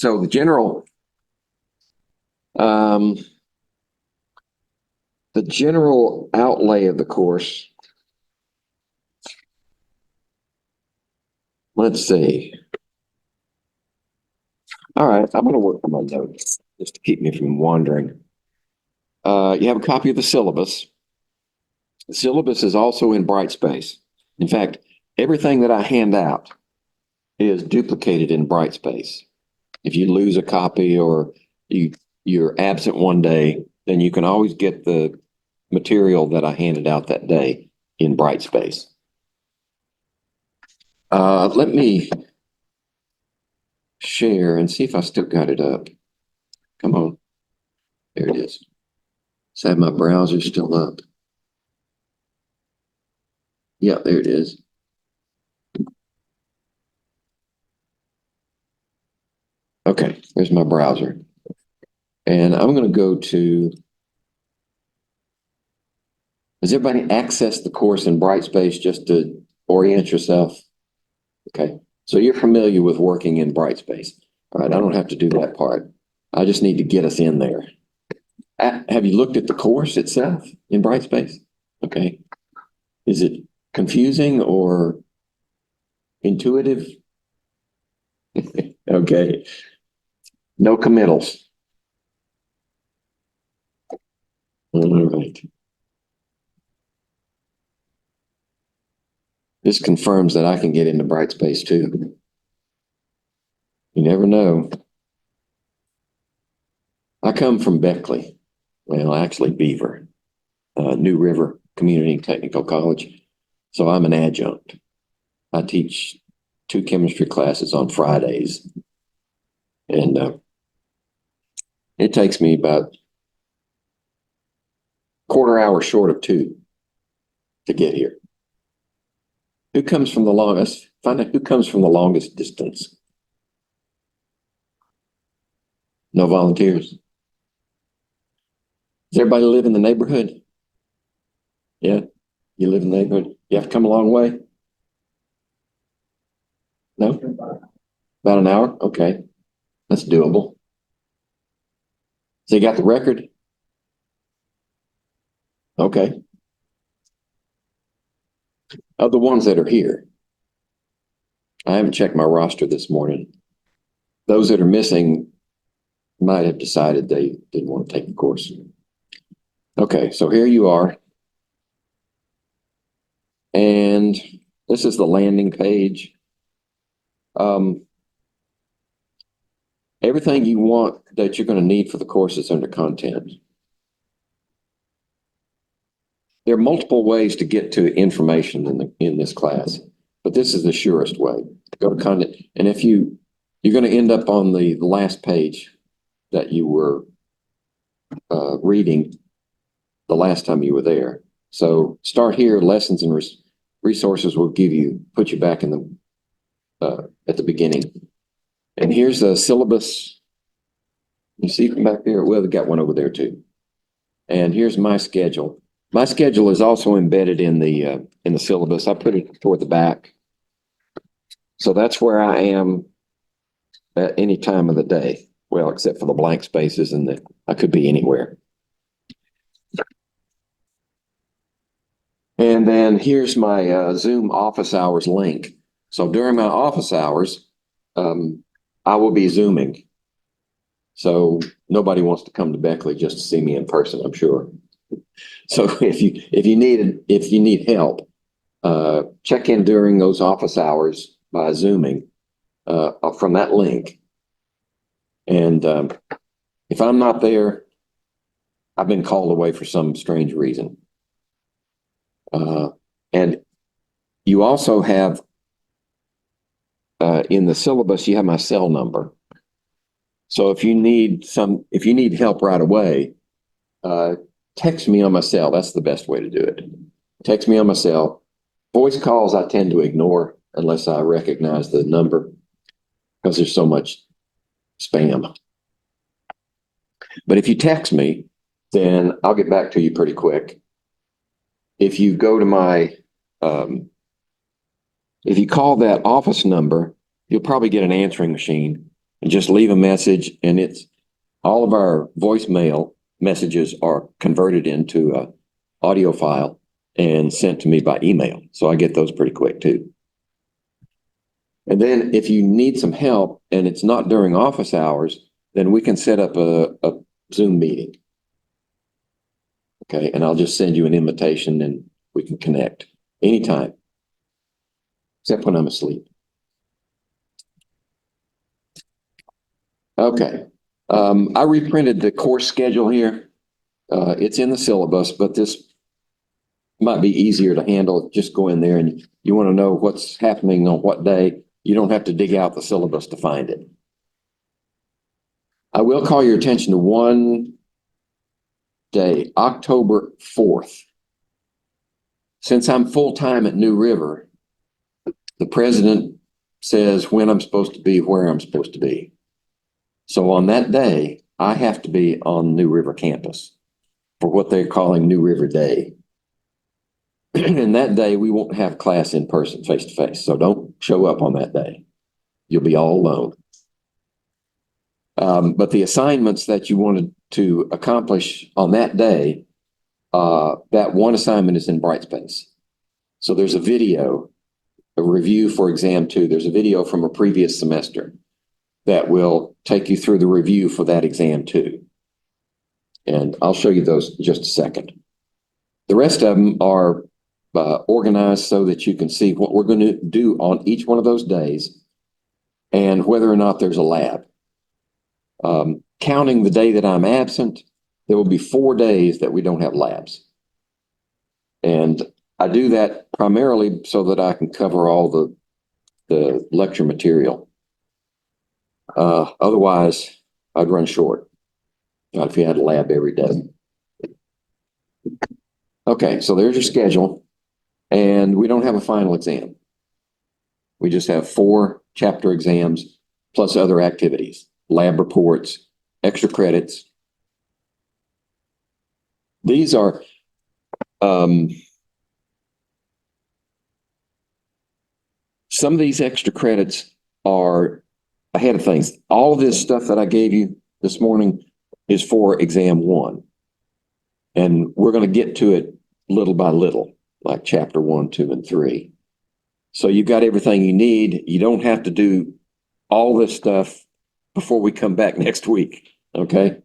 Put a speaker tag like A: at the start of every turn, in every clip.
A: So the general outlay of the course, let's see. All right, I'm going to work on my notes just to keep me from wandering. You have a copy of the syllabus. The syllabus is also in Brightspace. In fact, everything that I hand out is duplicated in Brightspace. If you lose a copy or you're absent one day, then you can always get the material that I handed out that day in Brightspace. Let me share and see if I still got it up. Come on. There it is. So I have my browser still up. Yeah, there it is. Okay, there's my browser. And I'm going to go to, has everybody accessed the course in Brightspace just to orient yourself? Okay, so you're familiar with working in Brightspace. All right, I don't have to do that part. I just need to get us in there. Have you looked at the course itself in Brightspace? Okay. Is it confusing or intuitive? Okay. No committals. All right. This confirms that I can get into Brightspace too. You never know. I come from Beckley. Well, actually Beaver, New River Community Technical College. So I'm an adjunct. I teach 2 chemistry classes on Fridays. And it takes me about quarter hour short of 2 to get here. Who comes from the longest? Find out who comes from the longest distance. No volunteers. Does everybody live in the neighborhood? Yeah, you live in the neighborhood. You have to come a long way? No? About an hour? Okay, that's doable. So you got the record? Okay. Of the ones that are here, I haven't checked my roster this morning. Those that are missing might have decided they didn't want to take the course. Okay, so here you are. And this is the landing page. Everything you want that you're going to need for the course is under content. There are multiple ways to get to information in this class, but this is the surest way. Go to content, and if you're going to end up on the last page that you were reading the last time you were there. So start here. Lessons and resources will put you back in the at the beginning. And here's a syllabus. You see from back there? Well, we got one over there too. And here's my schedule. My schedule is also embedded in the syllabus. I put it toward the back. So that's where I am at any time of the day. Well, except for the blank spaces, and I could be anywhere. And then here's my Zoom office hours link. So during my office hours, I will be Zooming. So nobody wants to come to Beckley just to see me in person, I'm sure. So if you need help, check in during those office hours by Zooming from that link. And if I'm not there, I've been called away for some strange reason. And you also have in the syllabus, you have my cell number. So if you need help right away, text me on my cell. That's the best way to do it. Text me on my cell. Voice calls I tend to ignore unless I recognize the number because there's so much spam. But if you text me, then I'll get back to you pretty quick. If you go to my, if you call that office number, you'll probably get an answering machine. and just leave a message, and it's all of our voicemail messages are converted into a audio file and sent to me by email. So I get those pretty quick too. And then if you need some help and it's not during office hours, then we can set up a Zoom meeting. Okay, and I'll just send you an invitation and we can connect anytime, except when I'm asleep. Okay, I reprinted the course schedule here. It's in the syllabus, but this might be easier to handle. Just go in there and you want to know what's happening on what day. You don't have to dig out the syllabus to find it. I will call your attention to one day, October 4th. Since I'm full-time at New River, the president says when I'm supposed to be, where I'm supposed to be. So on that day, I have to be on New River campus for what they're calling New River Day. And that day, we won't have class in person, face-to-face. So don't show up on that day. You'll be all alone. But the assignments that you wanted to accomplish on that day, that one assignment is in Brightspace. So there's a video, a review for exam 2. There's a video from a previous semester that will take you through the review for that exam 2. And I'll show you those in just a second. The rest of them are organized so that you can see what we're going to do on each one of those days and whether or not there's a lab. Counting the day that I'm absent, there will be 4 days that we don't have labs. And I do that primarily so that I can cover all the lecture material. Otherwise, I'd run short if you had a lab every day. Okay, so there's your schedule. And we don't have a final exam. We just have 4 chapter exams plus other activities, lab reports, extra credits. These are some of these extra credits are ahead of things. All of this stuff that I gave you this morning is for exam 1. And we're going to get to it little by little, like chapter 1, 2, and 3. So you've got everything you need. You don't have to do all this stuff before we come back next week, okay?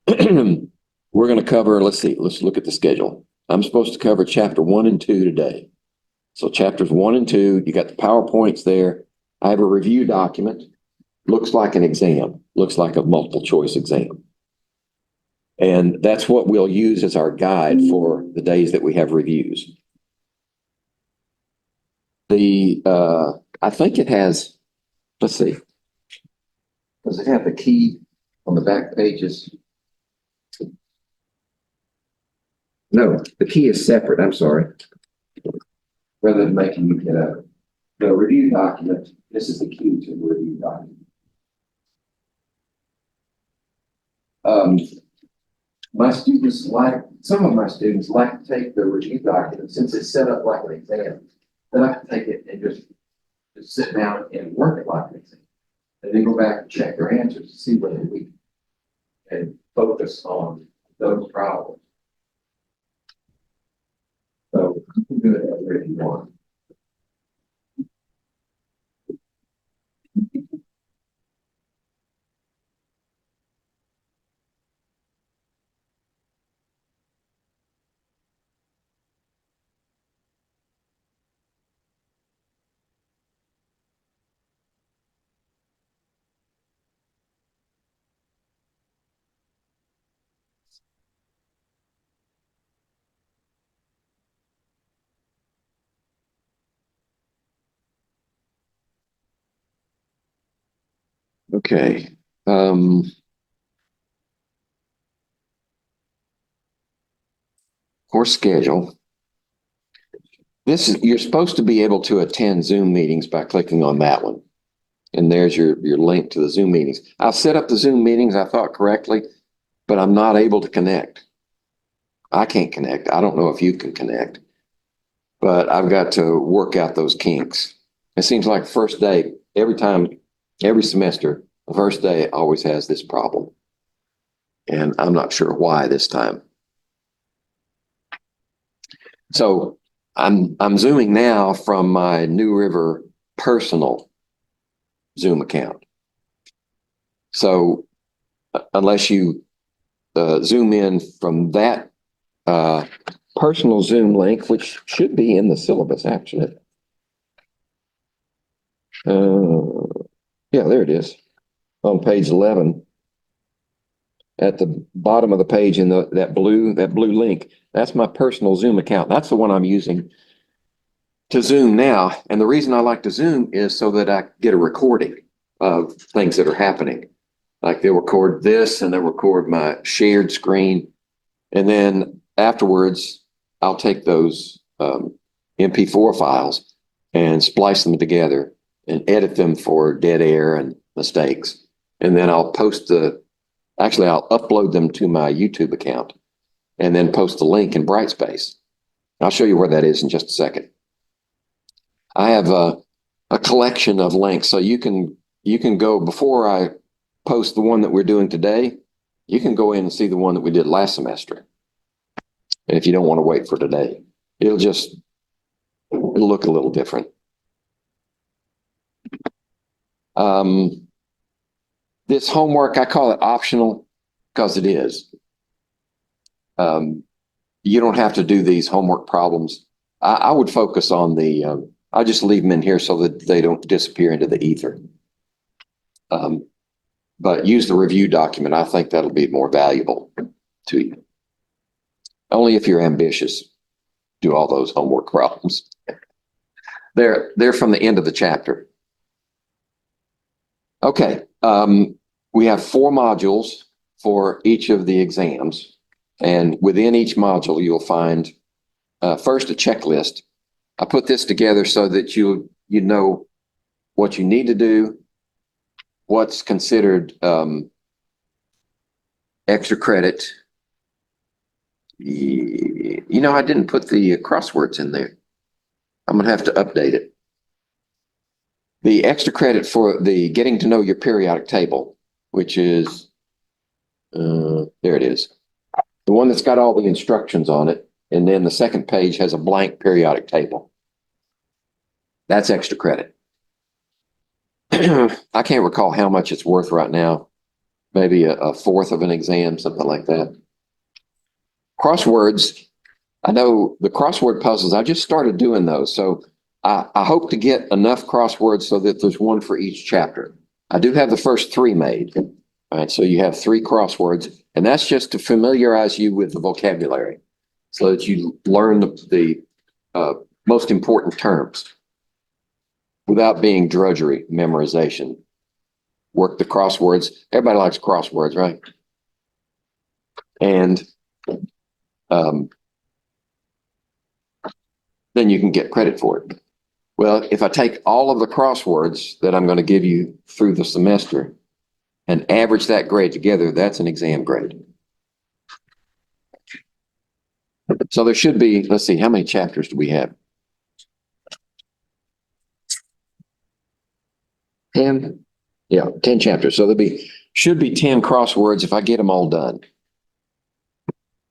A: We're going to cover, let's look at the schedule. I'm supposed to cover chapter 1 and 2 today. So chapters 1 and 2, you got the PowerPoints there. I have a review document. Looks like an exam, looks like a multiple choice exam. And that's what we'll use as our guide for the days that we have reviews. I think it has, let's see. Does it have the key on the back pages? No, the key is separate, I'm sorry. Rather than making you get the review document, this is the key to the review document. Some of my students like to take the review document, since it's set up like an exam, they like to take it and just sit down and work it like an exam. And then go back and check their answers to see whether we can focus on those problems. So you can do it if you want. Okay. Course schedule. You're supposed to be able to attend Zoom meetings by clicking on that one. And there's your link to the Zoom meetings. I'll set up the Zoom meetings, I thought correctly, but I'm not able to connect. I can't connect. I don't know if you can connect, but I've got to work out those kinks. It seems like first day, every semester, The first day always has this problem. And I'm not sure why this time. So I'm zooming now from my New River personal Zoom account. So unless you zoom in from that personal Zoom link, which should be in the syllabus actually. Yeah, there it is on page 11. At the bottom of the page in that blue link, that's my personal Zoom account. That's the one I'm using to Zoom now. And the reason I like to Zoom is so that I get a recording of things that are happening. Like they'll record this and they'll record my shared screen. And then afterwards, I'll take those MP4 files and splice them together and edit them for dead air and mistakes. And then I'll I'll upload them to my YouTube account and then post the link in Brightspace. I'll show you where that is in just a second. I have a collection of links, so you can go before I post the one that we're doing today. You can go in and see the one that we did last semester. And if you don't want to wait for today, it'll look a little different. This homework, I call it optional because it is. You don't have to do these homework problems. I would focus on I just leave them in here so that they don't disappear into the ether. But use the review document. I think that'll be more valuable to you. Only if you're ambitious, do all those homework problems. They're from the end of the chapter. Okay. We have 4 modules for each of the exams. And within each module, you'll find first a checklist. I put this together so that you know what you need to do, what's considered extra credit. I didn't put the crosswords in there. I'm going to have to update it. The extra credit for the getting to know your periodic table, which is, there it is. The one that's got all the instructions on it. And then the second page has a blank periodic table. That's extra credit. I can't recall how much it's worth right now. Maybe a fourth of an exam, something like that. Crosswords. I know the crossword puzzles, I just started doing those. So I hope to get enough crosswords so that there's one for each chapter. I do have the first 3 made. All right, so you have 3 crosswords, and that's just to familiarize you with the vocabulary so that you learn the most important terms without being drudgery memorization. Work the crosswords. Everybody likes crosswords, right? And then you can get credit for it. Well, if I take all of the crosswords that I'm going to give you through the semester and average that grade together, that's an exam grade. So there should be, let's see, how many chapters do we have? 10? Yeah, 10 chapters. So should be 10 crosswords if I get them all done.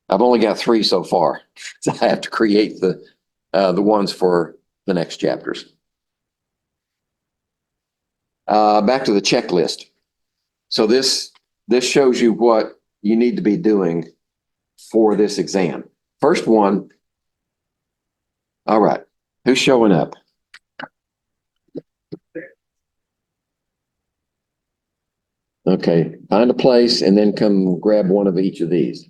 A: I've only got 3 so far. So I have to create the ones for the next chapters. Back to the checklist. So this shows you what you need to be doing for this exam. First one. All right. Who's showing up? Okay. Find a place and then come grab one of each of these.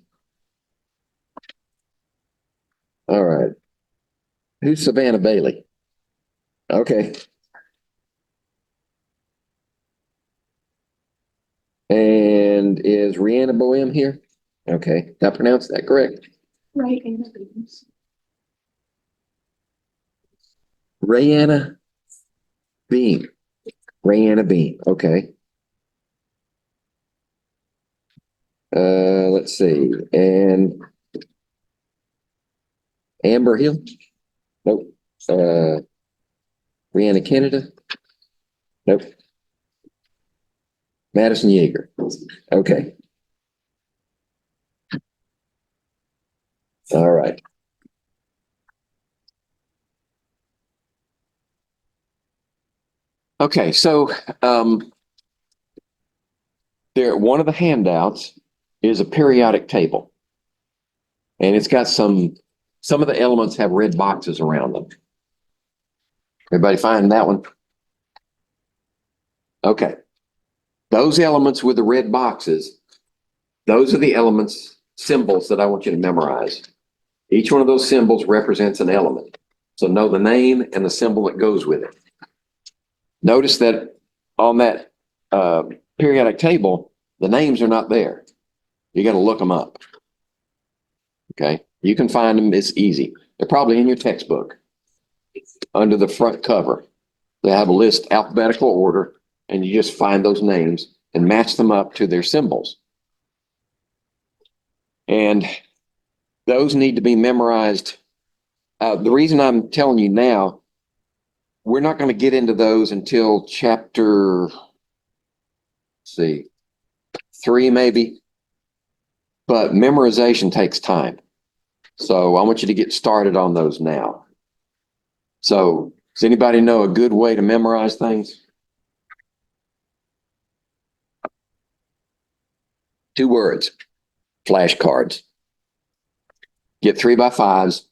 A: All right. Who's Savannah Bailey? Okay. And is Rihanna Boehm here? Okay. Did I pronounce that correct?
B: Right.
A: Rihanna Beam. Rihanna Beam. Okay. Let's see. And Amber Hill? Nope. Rihanna Canada? Nope. Madison Yeager. Okay. All right. Okay, so one of the handouts is a periodic table. And it's got some of the elements have red boxes around them. Everybody find that one? Okay. Those elements with the red boxes, those are the elements, symbols that I want you to memorize. Each one of those symbols represents an element. So know the name and the symbol that goes with it. Notice that on that periodic table, the names are not there. You got to look them up. Okay. You can find them. It's easy. They're probably in your textbook under the front cover. They have a list, alphabetical order, and you just find those names and match them up to their symbols. And those need to be memorized. The reason I'm telling you now, we're not going to get into those until chapter, let's see, 3 maybe. But memorization takes time. So I want you to get started on those now. So does anybody know a good way to memorize things? 2 words, flashcards. Get 3x5s,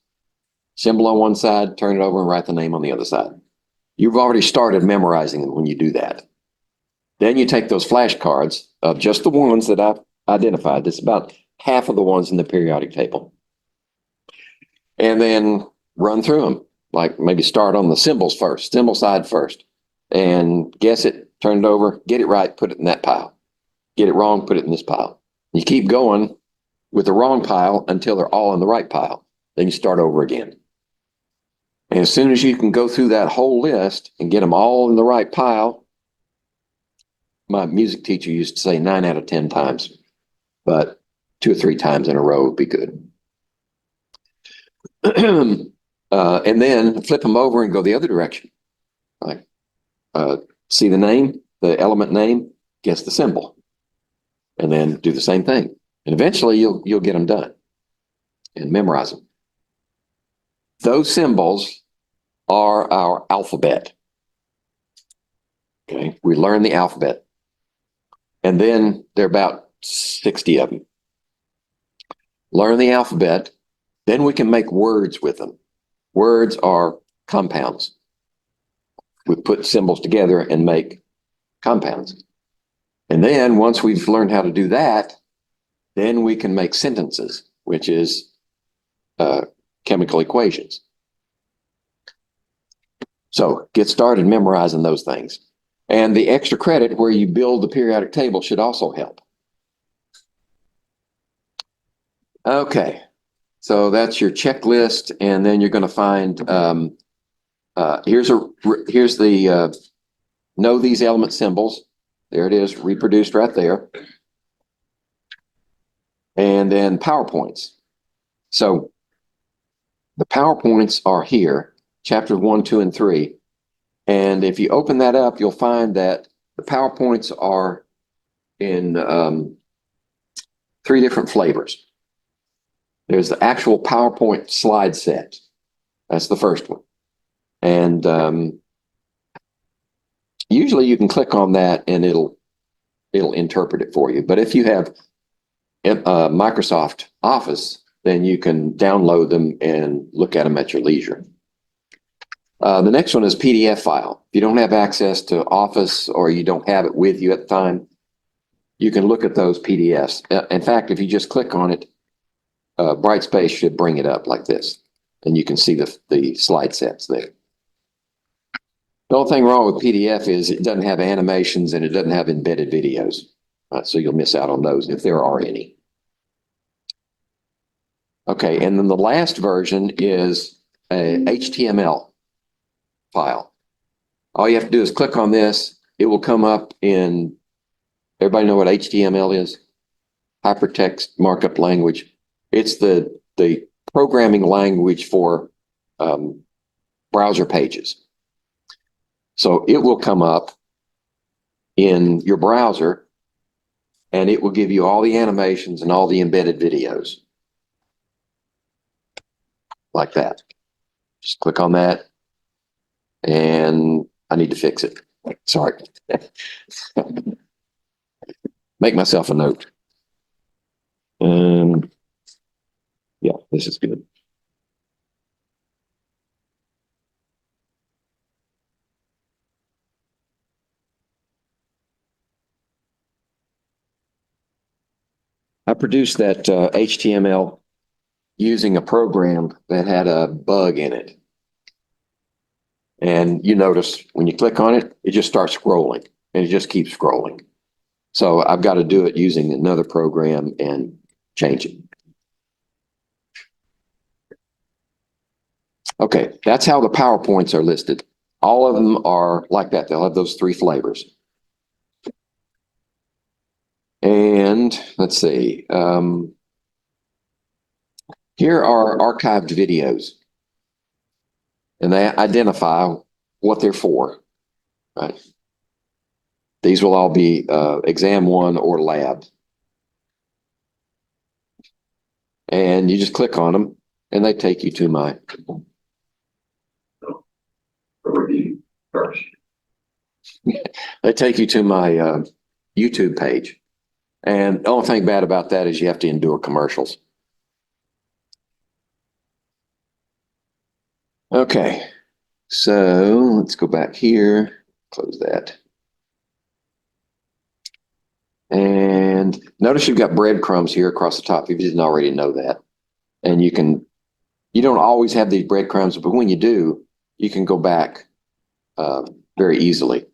A: symbol on one side, turn it over and write the name on the other side. You've already started memorizing them when you do that. Then you take those flashcards of just the ones that I've identified. It's about half of the ones in the periodic table. And then run through them. Like maybe start on the symbols first, symbol side first. And guess it, turn it over, get it right, put it in that pile. Get it wrong, put it in this pile. You keep going with the wrong pile until they're all in the right pile. Then you start over again. And as soon as you can go through that whole list and get them all in the right pile, my music teacher used to say 9 out of 10 times, but 2 or 3 times in a row would be good. And then flip them over and go the other direction. Right? See the name, the element name, guess the symbol, and then do the same thing. And eventually you'll get them done and memorize them. Those symbols are our alphabet. Okay, we learn the alphabet. And then there are about 60 of them. Learn the alphabet, then we can make words with them. Words are compounds. We put symbols together and make compounds. And then once we've learned how to do that, then we can make sentences, which is chemical equations. So get started memorizing those things. And the extra credit where you build the periodic table should also help. Okay, so that's your checklist, and then you're going to find here's the know these element symbols. There it is, reproduced right there. And then PowerPoints. So the PowerPoints are here, chapters 1, 2, and 3. And if you open that up, you'll find that the PowerPoints are in 3 different flavors. There's the actual PowerPoint slide set. That's the first one. And usually you can click on that and it'll interpret it for you. But if you have Microsoft Office, then you can download them and look at them at your leisure. The next one is PDF file. If you don't have access to Office or you don't have it with you at the time, you can look at those PDFs. In fact, if you just click on it, Brightspace should bring it up like this, and you can see the slide sets there. The only thing wrong with PDF is it doesn't have animations and it doesn't have embedded videos. So you'll miss out on those if there are any. Okay, and then the last version is a HTML file. All you have to do is click on this. It will come up in, everybody know what HTML is? Hypertext Markup Language. It's the programming language for browser pages. So it will come up in your browser and it will give you all the animations and all the embedded videos. Like that. Just click on that, and I need to fix it. Sorry. Make myself a note. Yeah, this is good. I produced that HTML using a program that had a bug in it. And you notice when you click on it, it just starts scrolling and it just keeps scrolling. So I've got to do it using another program and change it. Okay, that's how the PowerPoints are listed. All of them are like that. They'll have those three flavors. And let's see. Here are archived videos. And they identify what they're for, right? These will all be exam one or lab. And you just click on them and they take you to my review first. They take you to my YouTube page. And the only thing bad about that is you have to endure commercials. Okay, so let's go back here, close that. And notice you've got breadcrumbs here across the top if you didn't already know that. And you don't always have these breadcrumbs, but when you do, you can go back very easily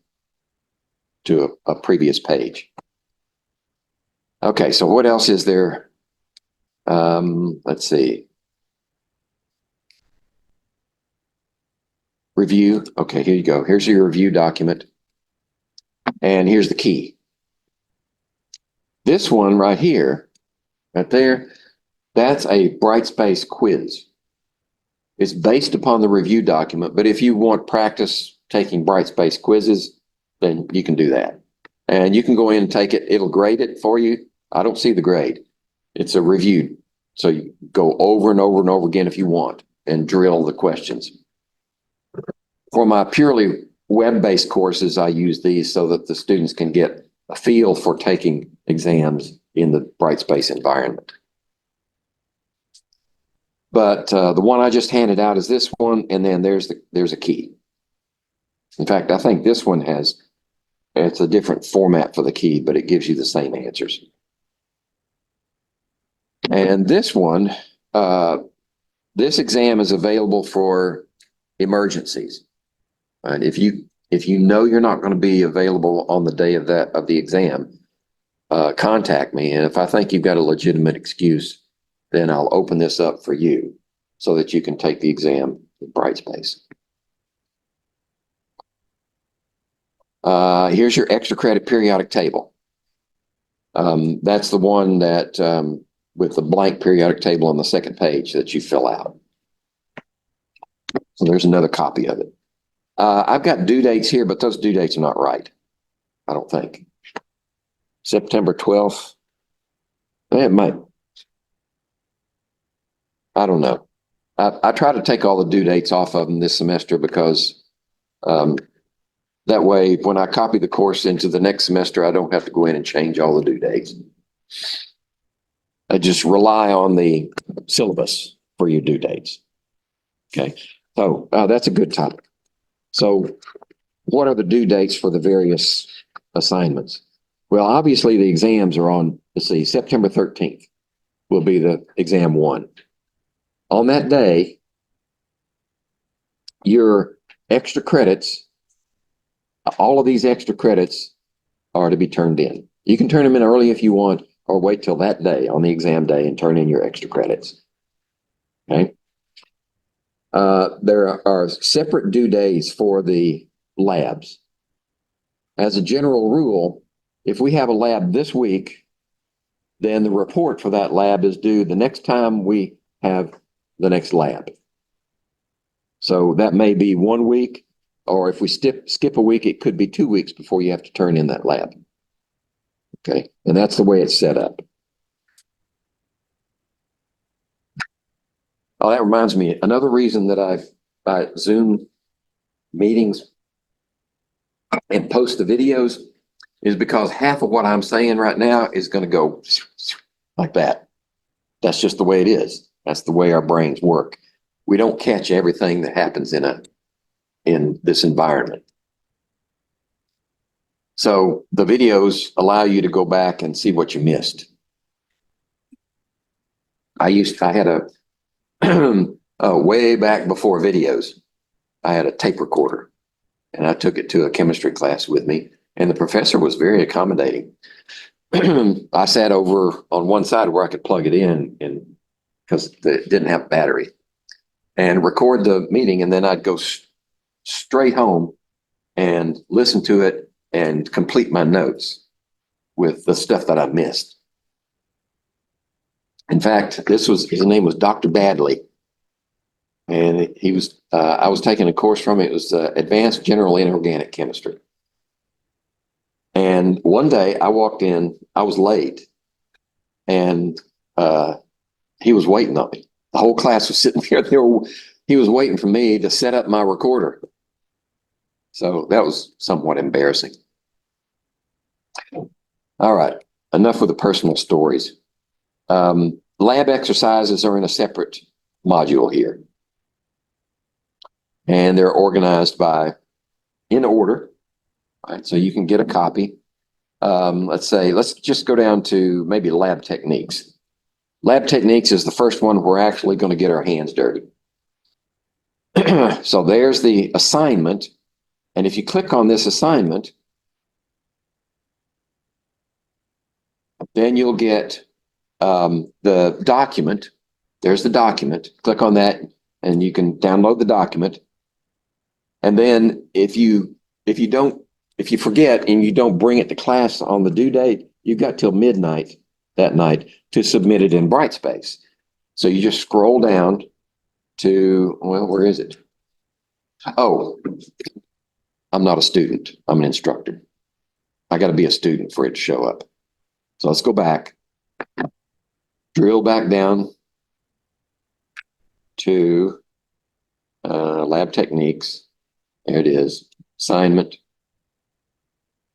A: to a previous page. Okay, so what else is there? Let's see. Review. Okay, here you go. Here's your review document. And here's the key. This one right here, right there, that's a Brightspace quiz. It's based upon the review document, but if you want practice taking Brightspace quizzes, then you can do that. And you can go in and take it. It'll grade it for you. I don't see the grade. It's a review. So you go over and over and over again if you want and drill the questions. For my purely web-based courses, I use these so that the students can get a feel for taking exams in the Brightspace environment. But the one I just handed out is this one, and then there's a key. In fact, I think this one it's a different format for the key, but it gives you the same answers. And this one, this exam is available for emergencies. And if you know you're not going to be available on the day of the exam, contact me. And if I think you've got a legitimate excuse, then I'll open this up for you so that you can take the exam in Brightspace. Here's your extra credit periodic table. That's the one that with the blank periodic table on the second page that you fill out. So there's another copy of it. I've got due dates here, but those due dates are not right. I don't think. September 12th. It might. I don't know. I try to take all the due dates off of them this semester because that way, when I copy the course into the next semester, I don't have to go in and change all the due dates. I just rely on the syllabus for your due dates. Okay, so that's a good topic. So what are the due dates for the various assignments? Well, obviously the exams are on, let's see, September 13th will be the exam one. On that day, your extra credits, all of these extra credits are to be turned in. You can turn them in early if you want, or wait till that day on the exam day and turn in your extra credits. Okay. There are separate due days for the labs. As a general rule, if we have a lab this week, then the report for that lab is due the next time we have the next lab. So that may be 1 week, or if we skip a week, it could be 2 weeks before you have to turn in that lab. Okay, and that's the way it's set up. Oh, that reminds me, another reason that I Zoom meetings and post the videos is because half of what I'm saying right now is going to go like that. That's just the way it is. That's the way our brains work. We don't catch everything that happens in this environment. So the videos allow you to go back and see what you missed. I had way back before videos, I had a tape recorder and I took it to a chemistry class with me, and the professor was very accommodating. I sat over on one side where I could plug it in and because it didn't have battery, and record the meeting, and then I'd go straight home and listen to it and complete my notes with the stuff that I missed. In fact, his name was Dr. Badley. And I was taking a course from it. It was Advanced General Inorganic Chemistry. And one day I walked in, I was late, and he was waiting on me. The whole class was sitting there. He was waiting for me to set up my recorder. So that was somewhat embarrassing. All right, enough with the personal stories. Lab exercises are in a separate module here. And they're organized in order, right? So you can get a copy. Let's just go down to maybe lab techniques. Lab techniques is the first one we're actually going to get our hands dirty. So there's the assignment. And if you click on this assignment, then you'll get the document. There's the document. Click on that and you can download the document. And then if you forget and you don't bring it to class on the due date, you've got till midnight that night to submit it in Brightspace. So you just scroll down to, well, where is it? Oh, I'm not a student. I'm an instructor. I got to be a student for it to show up. So let's go back, drill back down to lab techniques. There it is, assignment.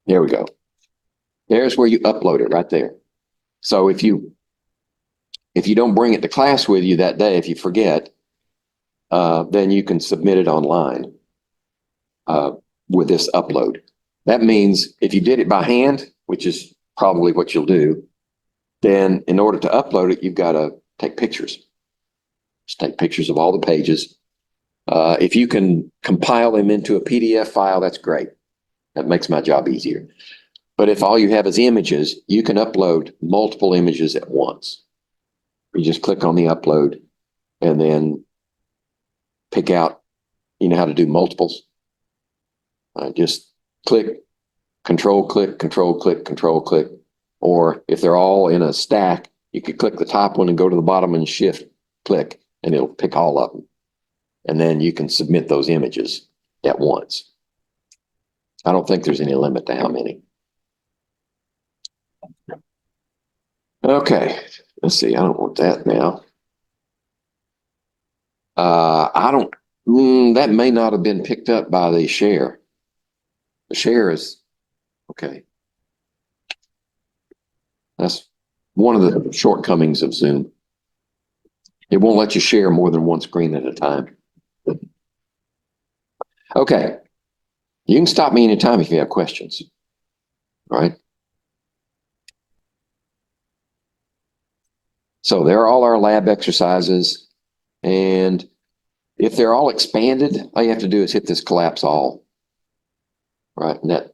A: There we go. There's where you upload it right there. So if you don't bring it to class with you that day, if you forget, then you can submit it online with this upload. That means if you did it by hand, which is probably what you'll do, then in order to upload it, you've got to take pictures. Just take pictures of all the pages. If you can compile them into a PDF file, that's great. That makes my job easier. But if all you have is images, you can upload multiple images at once. You just click on the upload and then pick out, you know how to do multiples. Just click, control click, control click, control click. Or if they're all in a stack, you could click the top one and go to the bottom and shift click, and it'll pick all of them. And then you can submit those images at once. I don't think there's any limit to how many. Okay, let's see. I don't want that now. That may not have been picked up by the share. The share is, okay. That's one of the shortcomings of Zoom. It won't let you share more than one screen at a time. Okay. You can stop me anytime if you have questions. All right. So there are all our lab exercises. And if they're all expanded, all you have to do is hit this collapse all. Right. And that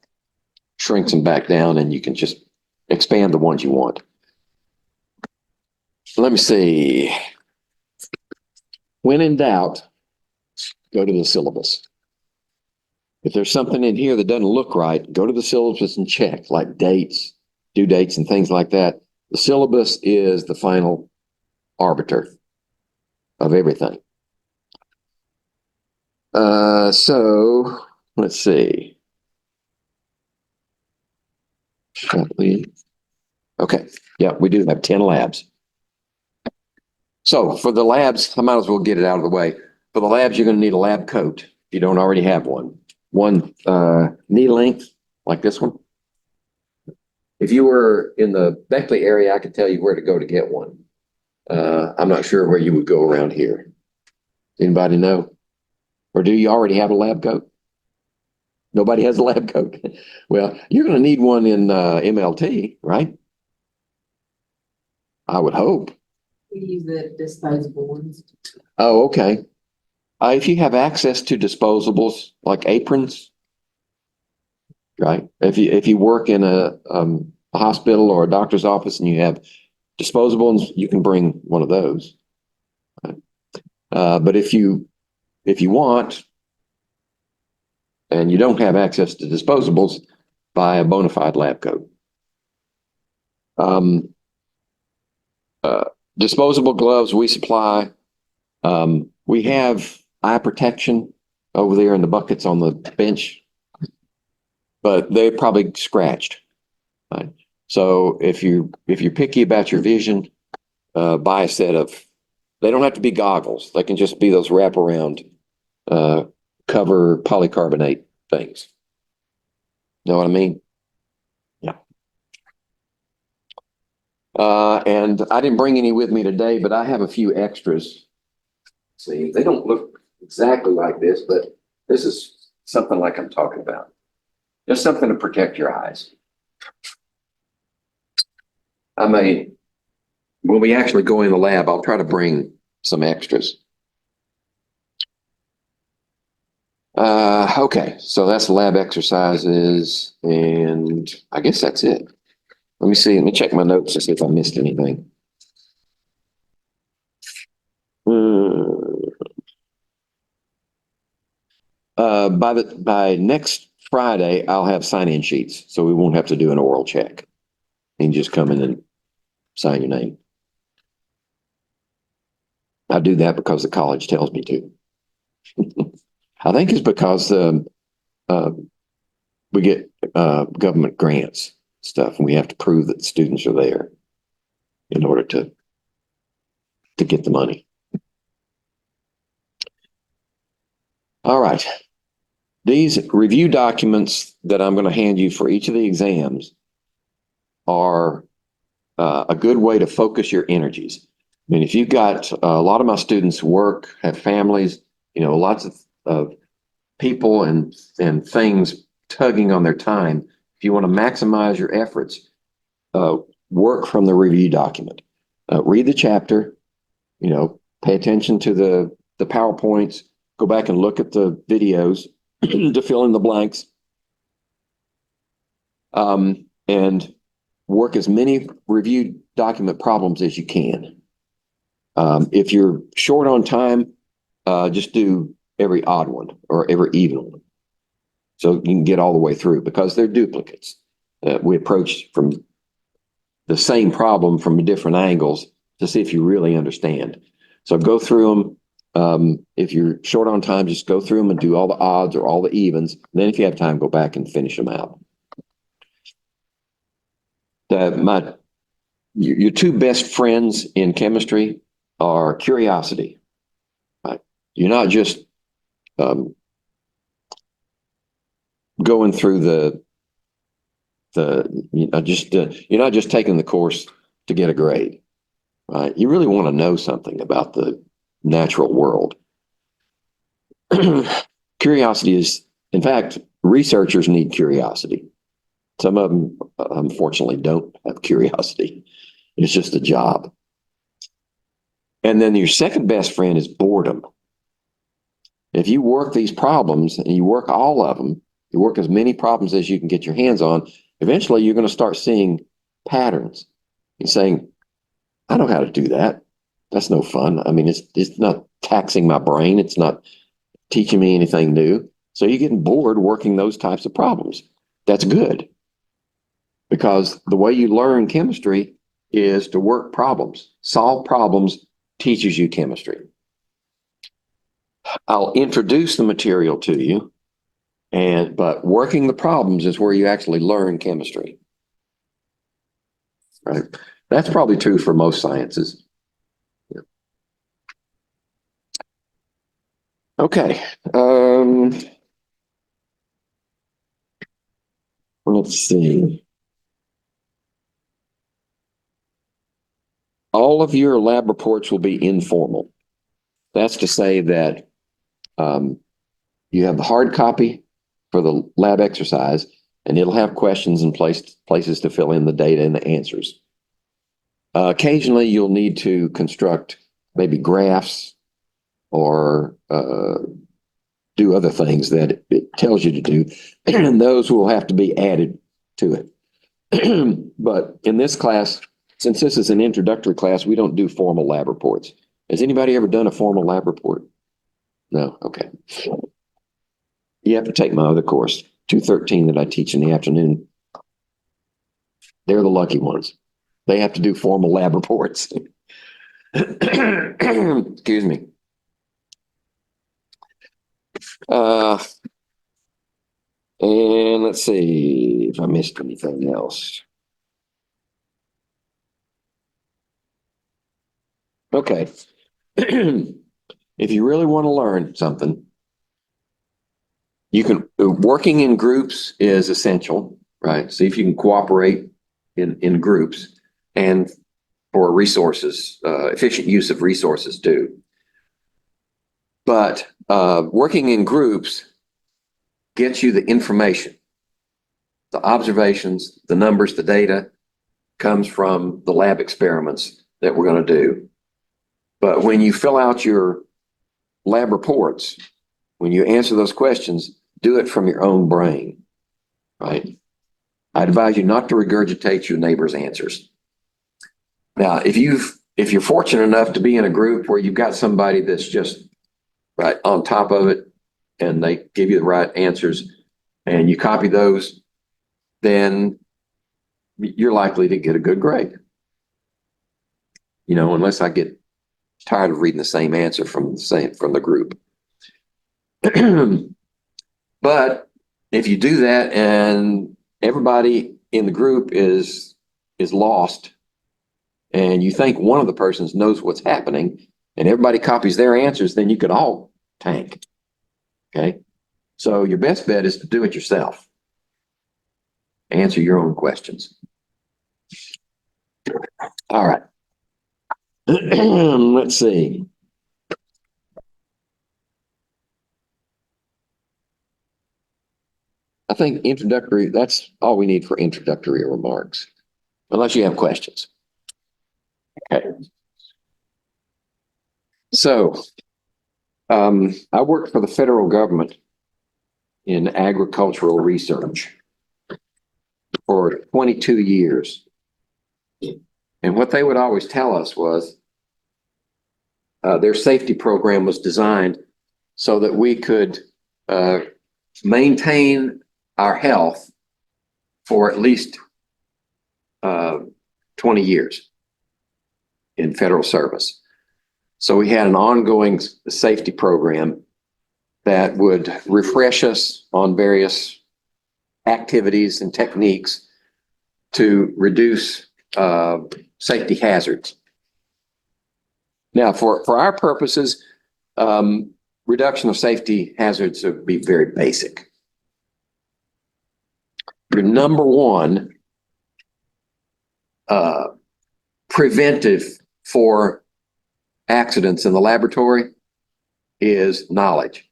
A: shrinks them back down, and you can just expand the ones you want. Let me see. When in doubt, go to the syllabus. If there's something in here that doesn't look right, go to the syllabus and check, like dates, due dates, and things like that. The syllabus is the final arbiter of everything. So let's see. Shall we? Okay, yeah, we do have 10 labs. So for the labs, I might as well get it out of the way. For the labs, you're going to need a lab coat if you don't already have one. One knee length, like this one. If you were in the Beckley area, I could tell you where to go to get one. I'm not sure where you would go around here. Anybody know? Or do you already have a lab coat? Nobody has a lab coat. Well, you're going to need one in MLT, right? I would hope.
B: We use the disposable ones.
A: Oh, okay. If you have access to disposables like aprons, right? If you work in a hospital or a doctor's office and you have disposables, you can bring one of those. Right? But if you want and you don't have access to disposables, buy a bona fide lab coat. Disposable gloves we supply. We have eye protection over there in the buckets on the bench, but they're probably scratched. Right? So if you're picky about your vision, buy a set of. They don't have to be goggles. They can just be those wraparound cover polycarbonate things. Know what I mean? Yeah. And I didn't bring any with me today, but I have a few extras. See, they don't look exactly like this, but this is something like I'm talking about. Just something to protect your eyes. I may, when we actually go in the lab, I'll try to bring some extras. Okay, so that's lab exercises, and I guess that's it. Let me see. Let me check my notes to see if I missed anything. By next Friday, I'll have sign-in sheets, so we won't have to do an oral check. You can just come in and sign your name. I do that because the college tells me to. I think it's because we get government grants stuff, and we have to prove that students are there in order to get the money. All right. These review documents that I'm going to hand you for each of the exams are a good way to focus your energies. I mean, if you've got a lot of my students work, have families, lots of people and things tugging on their time. If you want to maximize your efforts, work from the review document. Read the chapter, pay attention to the PowerPoints, go back and look at the videos to fill in the blanks, and work as many review document problems as you can. If you're short on time, just do every odd one or every even one, so you can get all the way through, because they're duplicates. We approach from the same problem from different angles to see if you really understand. So go through them. If you're short on time, just go through them and do all the odds or all the evens. And then if you have time, go back and finish them out. Your two best friends in chemistry are curiosity. Right? You're not just going through you're not just taking the course to get a grade. Right? You really want to know something about the natural world. Curiosity is, in fact, researchers need curiosity. Some of them, unfortunately, don't have curiosity. It's just a job. And then your second best friend is boredom. If you work these problems and you work all of them, you work as many problems as you can get your hands on, eventually you're going to start seeing patterns. You're saying, I know how to do that. That's no fun. I mean, it's not taxing my brain. It's not teaching me anything new. So you're getting bored working those types of problems. That's good, because the way you learn chemistry is to work problems. Solve problems teaches you chemistry. I'll introduce the material to you, but working the problems is where you actually learn chemistry. right? That's probably true for most sciences. Yeah. Okay. Let's see. All of your lab reports will be informal. That's to say that you have the hard copy for the lab exercise, and it'll have questions and places to fill in the data and the answers. Occasionally, you'll need to construct maybe graphs or do other things that it tells you to do, and those will have to be added to it. But in this class, since this is an introductory class, we don't do formal lab reports. Has anybody ever done a formal lab report? No? Okay. You have to take my other course, 213, that I teach in the afternoon. They're the lucky ones. They have to do formal lab reports. Excuse me. And let's see if I missed anything else. Okay. If you really want to learn something, working in groups is essential, right? See if you can cooperate in groups, and for resources, efficient use of resources too. But working in groups gets you the information, the observations, the numbers, the data comes from the lab experiments that we're going to do. But when you fill out your lab reports, when you answer those questions, do it from your own brain, right? I advise you not to regurgitate your neighbor's answers. Now, if you're fortunate enough to be in a group where you've got somebody that's just right on top of it and they give you the right answers and you copy those, then you're likely to get a good grade. You know, unless I get tired of reading the same answer from the group. But if you do that and everybody in the group is lost, and you think one of the persons knows what's happening, and everybody copies their answers, then you could all tank. Okay, so your best bet is to do it yourself. Answer your own questions. All right. Let's see. I think that's all we need for introductory remarks, unless you have questions. Okay. So, I work for the federal government in agricultural research for 22 years. And what they would always tell us was their safety program was designed so that we could maintain our health for at least 20 years in federal service. So we had an ongoing safety program that would refresh us on various activities and techniques to reduce safety hazards. Now, for our purposes, reduction of safety hazards would be very basic. Your number one preventive for accidents in the laboratory is knowledge.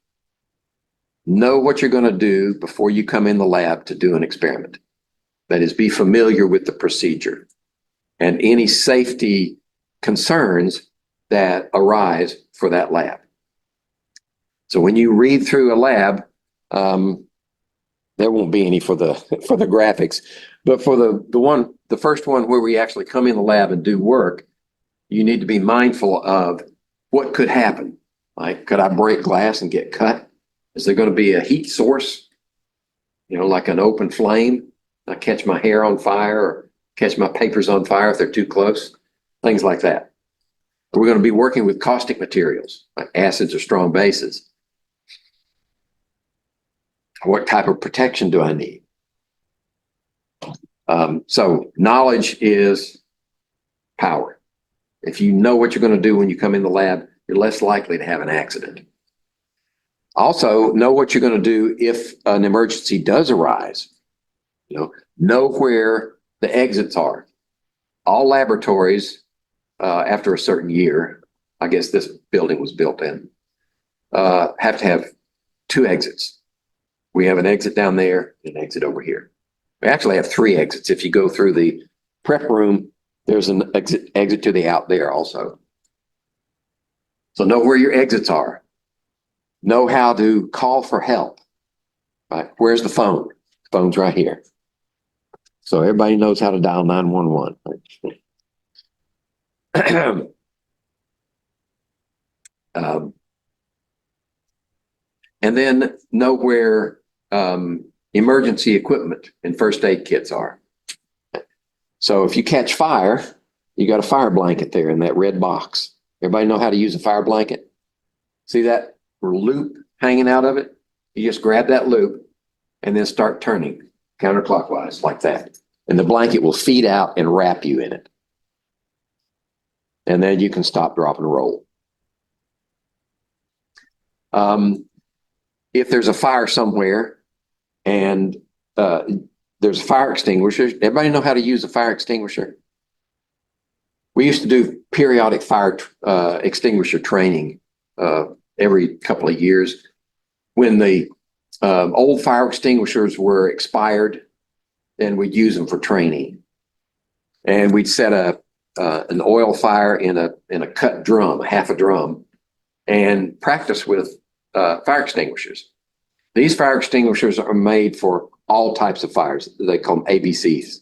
A: Know what you're going to do before you come in the lab to do an experiment. That is, be familiar with the procedure and any safety concerns that arise for that lab. So when you read through a lab, there won't be any for the graphics, but for the first one where we actually come in the lab and do work, you need to be mindful of what could happen. Like, could I break glass and get cut? Is there going to be a heat source? You know, like an open flame? I catch my hair on fire or catch my papers on fire if they're too close? Things like that. We're going to be working with caustic materials, like acids or strong bases. What type of protection do I need? So knowledge is power. If you know what you're going to do when you come in the lab, you're less likely to have an accident. Also, know what you're going to do if an emergency does arise. Know where the exits are. All laboratories, after a certain year, I guess this building was built in, have to have two exits. We have an exit down there, and an exit over here. We actually have three exits. If you go through the prep room, there's an exit to the out there also. So know where your exits are. Know how to call for help. Right? Where's the phone? The phone's right here. So everybody knows how to dial 911. And then know where emergency equipment and first aid kits are. So if you catch fire, you got a fire blanket there in that red box. Everybody know how to use a fire blanket? See that loop hanging out of it? You just grab that loop and then start turning counterclockwise like that. And the blanket will feed out and wrap you in it. And then you can stop, drop, and roll. If there's a fire somewhere and there's a fire extinguisher, everybody know how to use a fire extinguisher? We used to do periodic fire extinguisher training every couple of years. When the old fire extinguishers were expired, then we'd use them for training. And we'd set an oil fire in a cut drum, half a drum, and practice with fire extinguishers. These fire extinguishers are made for all types of fires. They call them ABCs.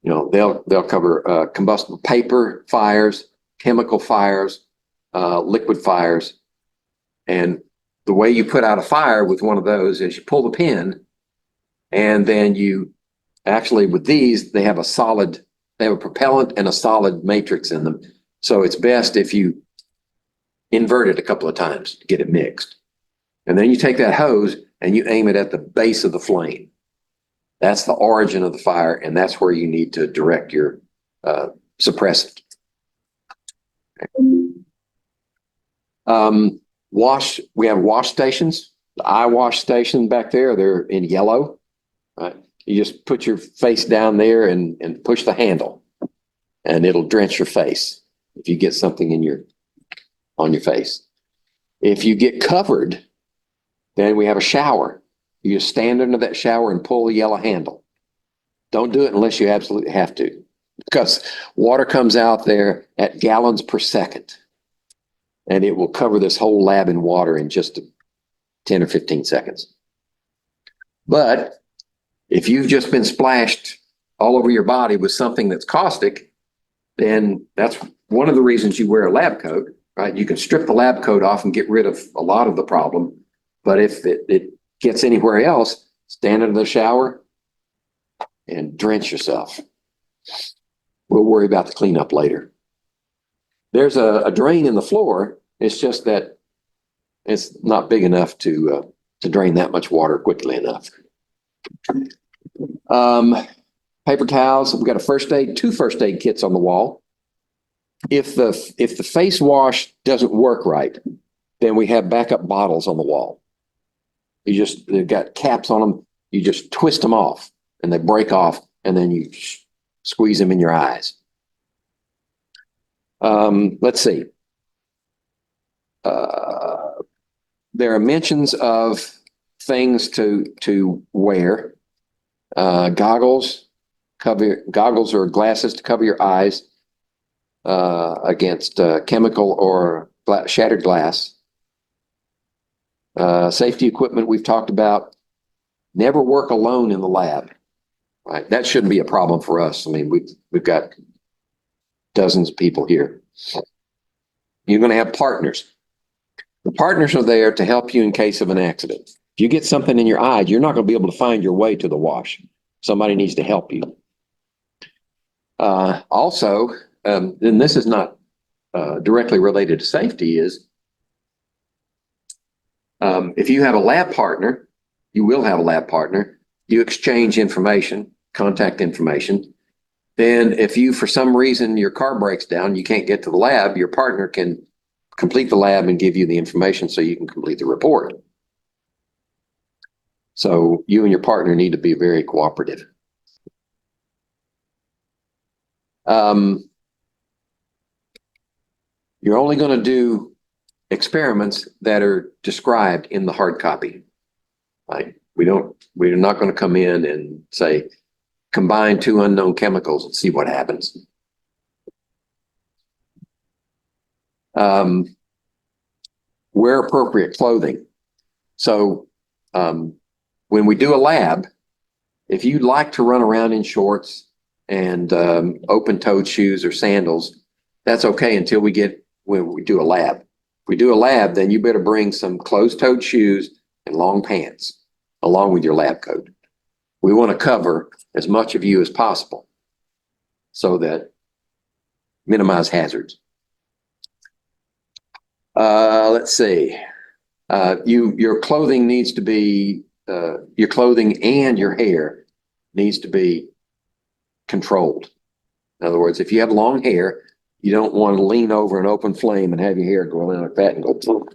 A: They'll cover combustible paper fires, chemical fires, liquid fires. And the way you put out a fire with one of those is you pull the pin, and then you actually, with these, they have a propellant and a solid matrix in them. So it's best if you invert it a couple of times to get it mixed. And then you take that hose and you aim it at the base of the flame. That's the origin of the fire, and that's where you need to direct your suppressant. We have wash stations. The eye wash station back there, they're in yellow. Right? You just put your face down there and push the handle, and it'll drench your face if you get something on your face. If you get covered, then we have a shower. You just stand under that shower and pull the yellow handle. Don't do it unless you absolutely have to, because water comes out there at gallons per second, and it will cover this whole lab in water in just 10 or 15 seconds. But if you've just been splashed all over your body with something that's caustic, then that's one of the reasons you wear a lab coat, right? You can strip the lab coat off and get rid of a lot of the problem. But if it gets anywhere else, stand under the shower and drench yourself. We'll worry about the cleanup later. There's a drain in the floor. It's just that it's not big enough to drain that much water quickly enough. Paper towels. We've got two first aid kits on the wall. If the face wash doesn't work right, then we have backup bottles on the wall. They've got caps on them. You just twist them off and they break off, and then you squeeze them in your eyes. Let's see. There are mentions of things to wear. Goggles or glasses to cover your eyes against chemical or shattered glass. Safety equipment we've talked about. Never work alone in the lab. Right? That shouldn't be a problem for us. I mean, we've got dozens of people here. You're going to have partners. The partners are there to help you in case of an accident. If you get something in your eye, you're not going to be able to find your way to the wash. Somebody needs to help you. Also, and this is not directly related to safety, is if you have a lab partner, you will have a lab partner, you exchange information, contact information. then if you, for some reason, your car breaks down, you can't get to the lab, your partner can complete the lab and give you the information so you can complete the report. So you and your partner need to be very cooperative. You're only going to do experiments that are described in the hard copy. Right? We're not going to come in and say, combine two unknown chemicals and see what happens. Wear appropriate clothing. So when we do a lab, if you'd like to run around in shorts and open-toed shoes or sandals, that's okay until when we do a lab. If we do a lab, then you better bring some closed-toed shoes and long pants along with your lab coat. We want to cover as much of you as possible so that minimize hazards. Let's see. Your clothing needs to be, your clothing and your hair needs to be controlled. In other words, if you have long hair, you don't want to lean over an open flame and have your hair go in like that and go plump.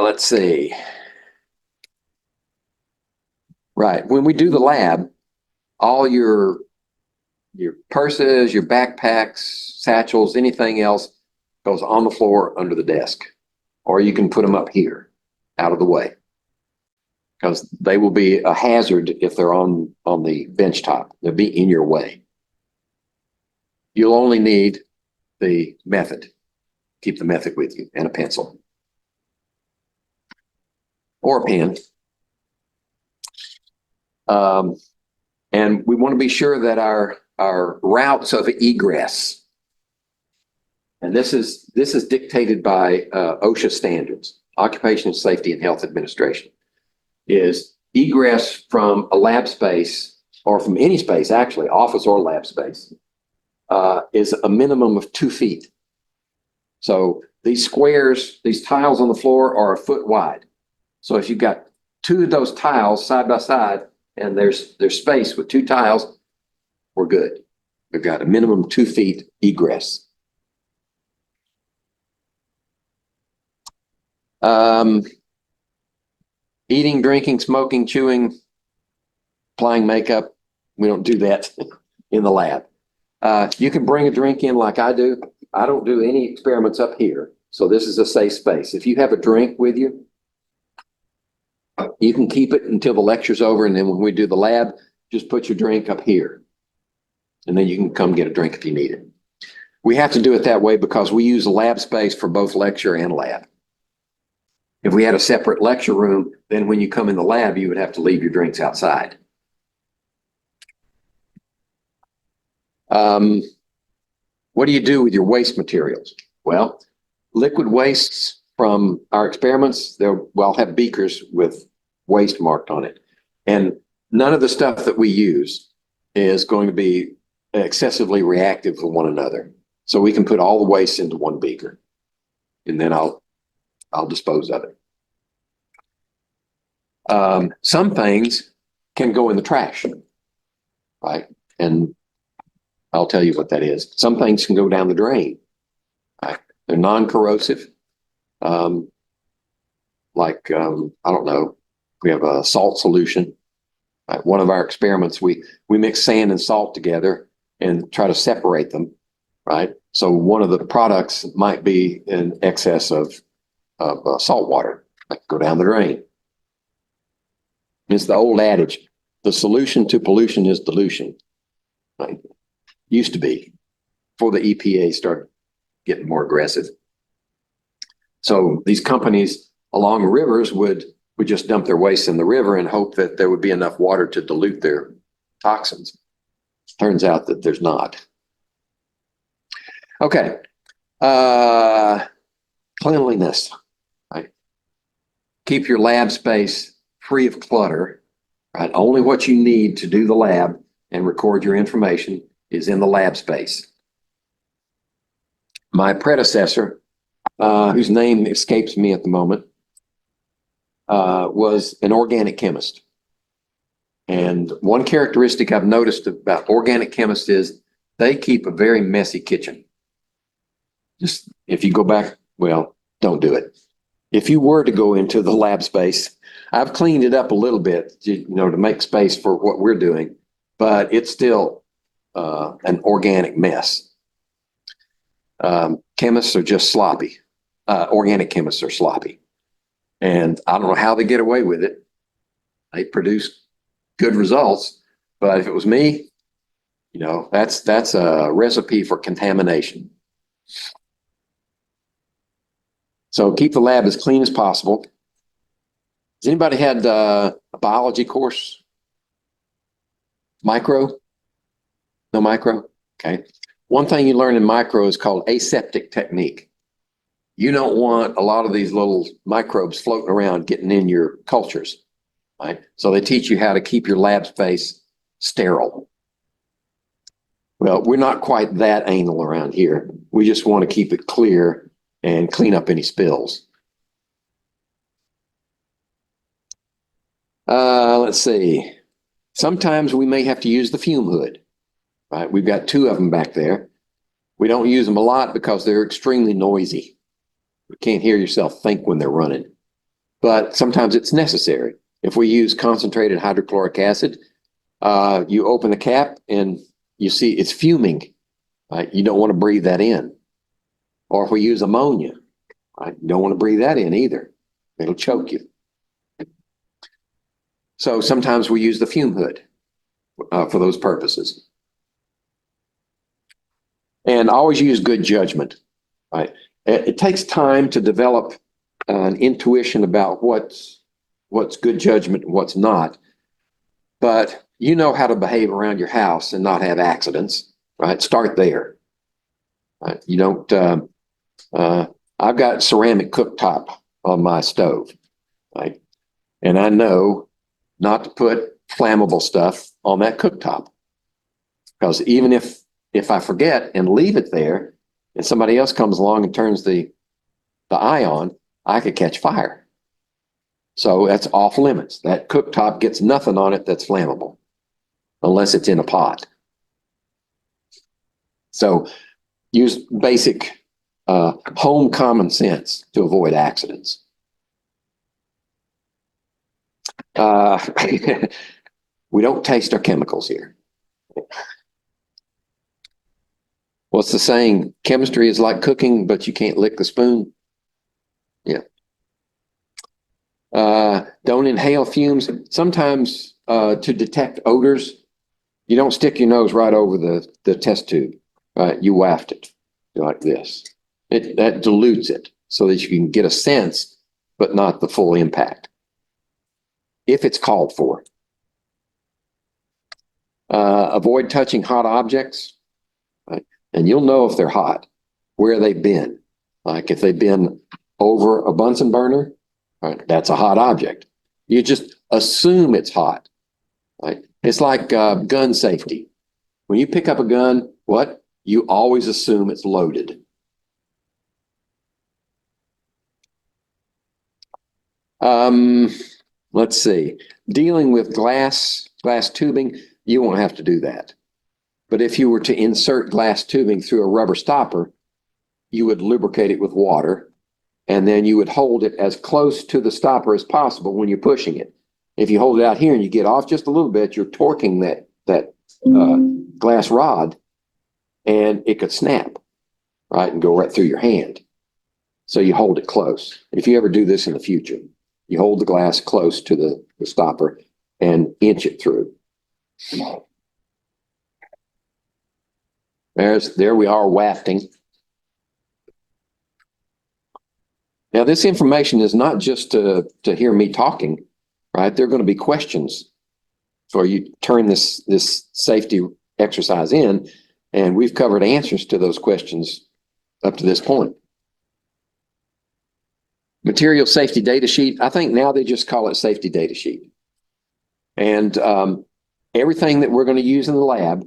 A: Let's see. Right. When we do the lab, all your purses, your backpacks, satchels, anything else goes on the floor under the desk. Or you can put them up here, out of the way. Because they will be a hazard if they're on the bench top. They'll be in your way. You'll only need the method. Keep the method with you and a pencil. Or a pen. And we want to be sure that our routes of egress, and this is dictated by OSHA standards, Occupational Safety and Health Administration, is egress from a lab space or from any space, actually, office or lab space, is a minimum of 2 feet. So these squares, these tiles on the floor are 1 foot wide. So if you've got 2 of those tiles side by side and there's space with 2 tiles, we're good. We've got a minimum 2 feet egress. Eating, drinking, smoking, chewing, applying makeup, we don't do that in the lab. You can bring a drink in like I do. I don't do any experiments up here, so this is a safe space. If you have a drink with you, you can keep it until the lecture's over, and then when we do the lab, just put your drink up here. And then you can come get a drink if you need it. We have to do it that way because we use a lab space for both lecture and lab. If we had a separate lecture room, then when you come in the lab, you would have to leave your drinks outside. What do you do with your waste materials? Well, liquid wastes from our experiments, we'll have beakers with waste marked on it. And none of the stuff that we use is going to be excessively reactive with one another. So we can put all the waste into one beaker, and then I'll dispose of it. Some things can go in the trash, right? And I'll tell you what that is. Some things can go down the drain, right? They're non-corrosive. I don't know, we have a salt solution. Right? One of our experiments, we mix sand and salt together and try to separate them, right? So one of the products might be in excess of salt water, like go down the drain. It's the old adage, the solution to pollution is dilution. Right? Used to be, before the EPA started getting more aggressive. So these companies along rivers would just dump their waste in the river and hope that there would be enough water to dilute their toxins. Turns out that there's not. Okay. Cleanliness. Right? Keep your lab space free of clutter. Right? Only what you need to do the lab and record your information is in the lab space. My predecessor, whose name escapes me at the moment, was an organic chemist. And one characteristic I've noticed about organic chemists is they keep a very messy kitchen. Just if you go back, well, don't do it. If you were to go into the lab space, I've cleaned it up a little bit, to make space for what we're doing, but it's still an organic mess. Chemists are just sloppy. Organic chemists are sloppy. And I don't know how they get away with it. They produce good results, but if it was me, that's a recipe for contamination. So keep the lab as clean as possible. Has anybody had a biology course? Micro? No micro? Okay. One thing you learn in micro is called aseptic technique. You don't want a lot of these little microbes floating around getting in your cultures, right? So they teach you how to keep your lab space sterile. Well, we're not quite that anal around here. We just want to keep it clear and clean up any spills. Let's see. Sometimes we may have to use the fume hood, right? We've got 2 of them back there. We don't use them a lot because they're extremely noisy. You can't hear yourself think when they're running, but sometimes it's necessary. If we use concentrated hydrochloric acid, you open the cap and you see it's fuming, right? You don't want to breathe that in. Or if we use ammonia, right? You don't want to breathe that in either. It'll choke you. So sometimes we use the fume hood for those purposes. And always use good judgment, right? It takes time to develop an intuition about what's good judgment and what's not. But you know how to behave around your house and not have accidents, right? Start there. Right? You don't, I've got ceramic cooktop on my stove, right? And I know not to put flammable stuff on that cooktop. Because even if I forget and leave it there, and somebody else comes along and turns the eye on, I could catch fire. So that's off limits. That cooktop gets nothing on it that's flammable, unless it's in a pot. So use basic home common sense to avoid accidents. We don't taste our chemicals here. What's the saying? Chemistry is like cooking, but you can't lick the spoon. Yeah. Don't inhale fumes. Sometimes to detect odors, you don't stick your nose right over the test tube, right? You waft it like this. That dilutes it so that you can get a sense, but not the full impact, if it's called for. Avoid touching hot objects, right? And you'll know if they're hot, where they've been. Like if they've been over a Bunsen burner, right, that's a hot object. You just assume it's hot, right? It's like gun safety. When you pick up a gun, what? You always assume it's loaded. Let's see. Dealing with glass tubing, you won't have to do that. But if you were to insert glass tubing through a rubber stopper, you would lubricate it with water, and then you would hold it as close to the stopper as possible when you're pushing it. If you hold it out here and you get off just a little bit, you're torquing that glass rod, and it could snap, right, and go right through your hand. So you hold it close. If you ever do this in the future, you hold the glass close to the stopper and inch it through. There we are wafting. Now, this information is not just to hear me talking, right? There are going to be questions for you turn this safety exercise in, and we've covered answers to those questions up to this point. Material safety data sheet. I think now they just call it safety data sheet. And everything that we're going to use in the lab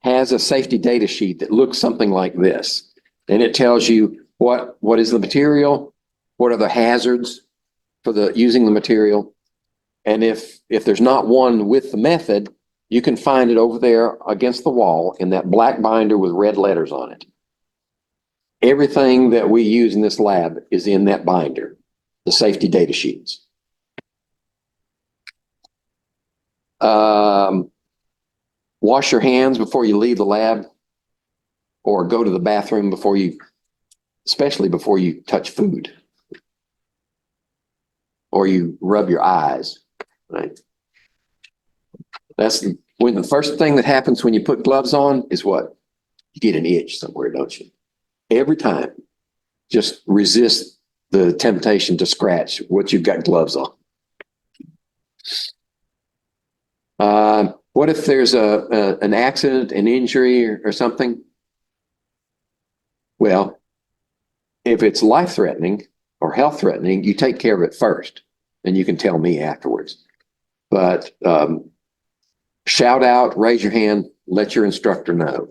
A: has a safety data sheet that looks something like this. And it tells you what is the material, what are the hazards for using the material, And if there's not one with the method, you can find it over there against the wall in that black binder with red letters on it. Everything that we use in this lab is in that binder, the safety data sheets. Wash your hands before you leave the lab, or go to the bathroom especially before you touch food, or you rub your eyes, right? When the first thing that happens when you put gloves on is what? You get an itch somewhere, don't you? Every time. Just resist the temptation to scratch what you've got gloves on. What if there's an accident, an injury, or something? Well, if it's life-threatening or health-threatening, you take care of it first, and you can tell me afterwards. But shout out, raise your hand, let your instructor know,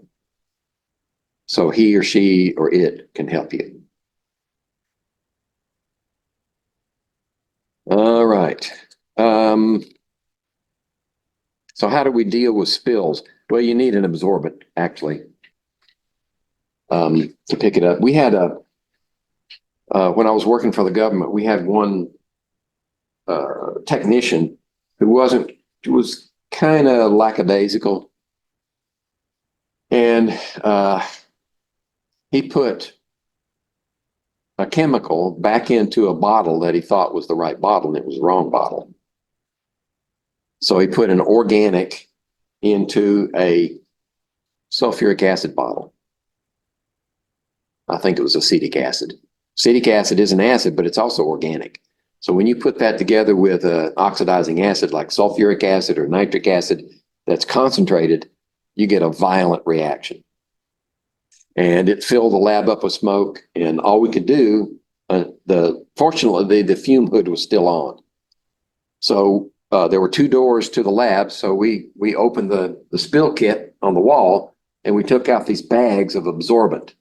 A: so he or she or it can help you. All right. So how do we deal with spills? Well, you need an absorbent, actually, to pick it up. We had when I was working for the government, we had one technician who was kind of lackadaisical. And he put a chemical back into a bottle that he thought was the right bottle, and it was the wrong bottle. So he put an organic into a sulfuric acid bottle. I think it was acetic acid. Acetic acid is an acid, but it's also organic. So when you put that together with an oxidizing acid like sulfuric acid or nitric acid that's concentrated, you get a violent reaction. And it filled the lab up with smoke, and all we could do, fortunately, the fume hood was still on. So there were two doors to the lab, so we opened the spill kit on the wall, and we took out these bags of absorbent,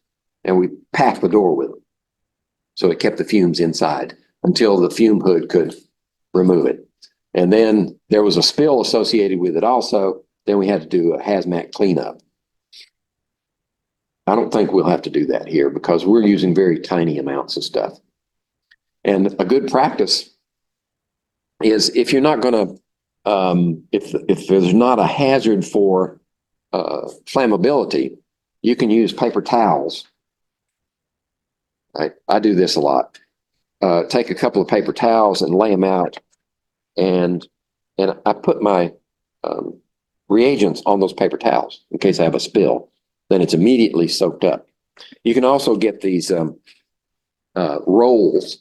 A: and we packed the door with them. So it kept the fumes inside until the fume hood could remove it. And then there was a spill associated with it also. Then we had to do a hazmat cleanup. I don't think we'll have to do that here because we're using very tiny amounts of stuff. And a good practice is, if you're not going to, if there's not a hazard for flammability, you can use paper towels. I do this a lot. Take a couple of paper towels and lay them out, and I put my reagents on those paper towels in case I have a spill. Then it's immediately soaked up. You can also get these rolls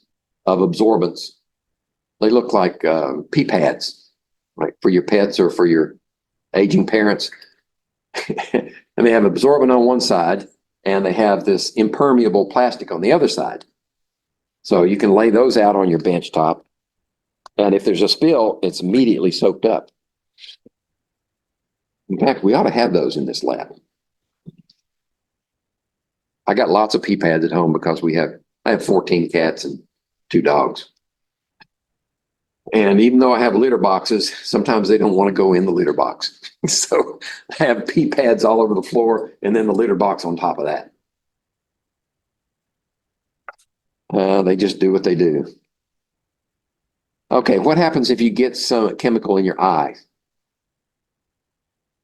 A: of absorbents. They look like pee pads, right, for your pets or for your aging parents. And they have absorbent on one side, and they have this impermeable plastic on the other side. So you can lay those out on your bench top, and if there's a spill, it's immediately soaked up. In fact, we ought to have those in this lab. I got lots of pee pads at home because I have 14 cats and 2 dogs. And even though I have litter boxes, sometimes they don't want to go in the litter box. So I have pee pads all over the floor, and then the litter box on top of that. They just do what they do. Okay, what happens if you get some chemical in your eye?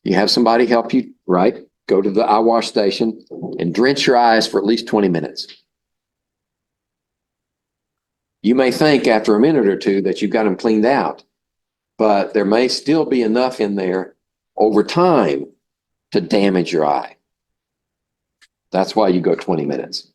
A: You have somebody help you, right? Go to the eye wash station and drench your eyes for at least 20 minutes. You may think after a minute or two that you've got them cleaned out, but there may still be enough in there over time to damage your eye. That's why you go 20 minutes.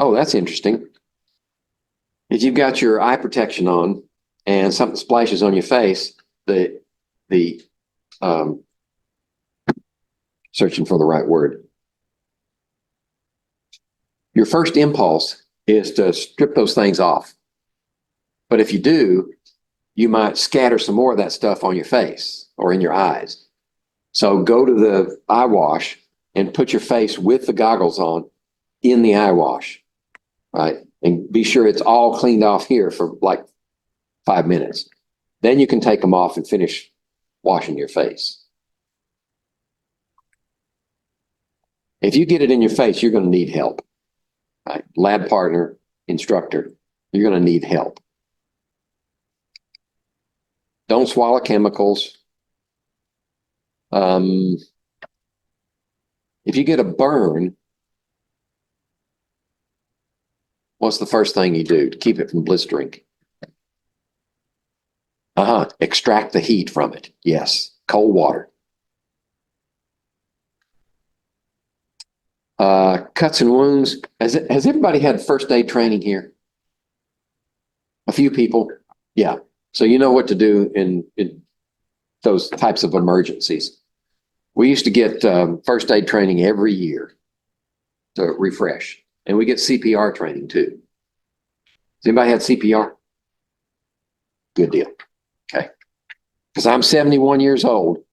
A: Oh, that's interesting. If you've got your eye protection on and something splashes on your face, searching for the right word. Your first impulse is to strip those things off. But if you do, you might scatter some more of that stuff on your face or in your eyes. So go to the eye wash and put your face with the goggles on in the eye wash, right? And be sure it's all cleaned off here for like 5 minutes. Then you can take them off and finish washing your face. If you get it in your face, you're going to need help, right? Lab partner, instructor, you're going to need help. Don't swallow chemicals. If you get a burn, what's the first thing you do to keep it from blistering? Extract the heat from it. Yes, cold water. Cuts and wounds. Has everybody had first aid training here? A few people? Yeah. So you know what to do in those types of emergencies. We used to get first aid training every year to refresh. And we get CPR training too. Has anybody had CPR? Good deal. Okay. Because I'm 71 years old,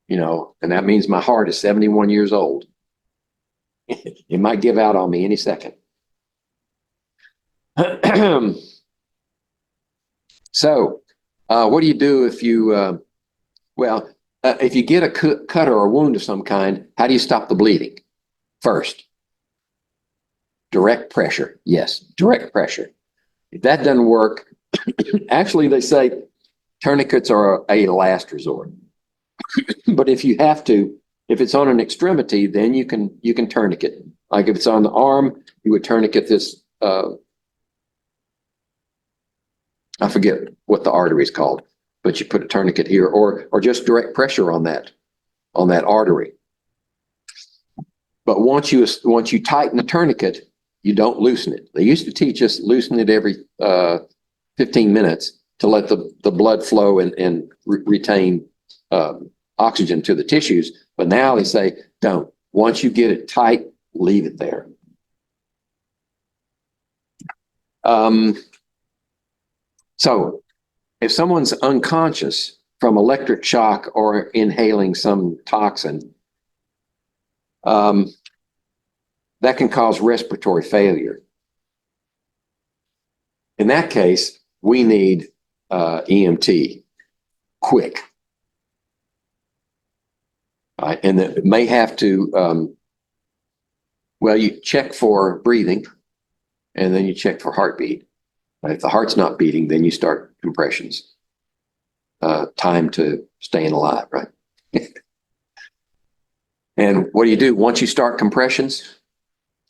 A: you know, and that means my heart is 71 years old. It might give out on me any second. So, what do you do if you, if you get a cut or a wound of some kind, how do you stop the bleeding? First, direct pressure. Yes, direct pressure. If that doesn't work, actually they say tourniquets are a last resort. But if you have to, if it's on an extremity, then you can tourniquet. Like if it's on the arm, you would tourniquet this. I forget what the artery is called, but you put a tourniquet here, or just direct pressure on that artery. But once you tighten the tourniquet, you don't loosen it. They used to teach us loosen it every 15 minutes to let the blood flow and retain oxygen to the tissues. But now they say, don't. Once you get it tight, leave it there. So if someone's unconscious from electric shock or inhaling some toxin, that can cause respiratory failure. In that case, we need EMT quick. And it may have to, you check for breathing and then you check for heartbeat. If the heart's not beating, then you start compressions. Time to staying alive, right? And what do? Once you start compressions,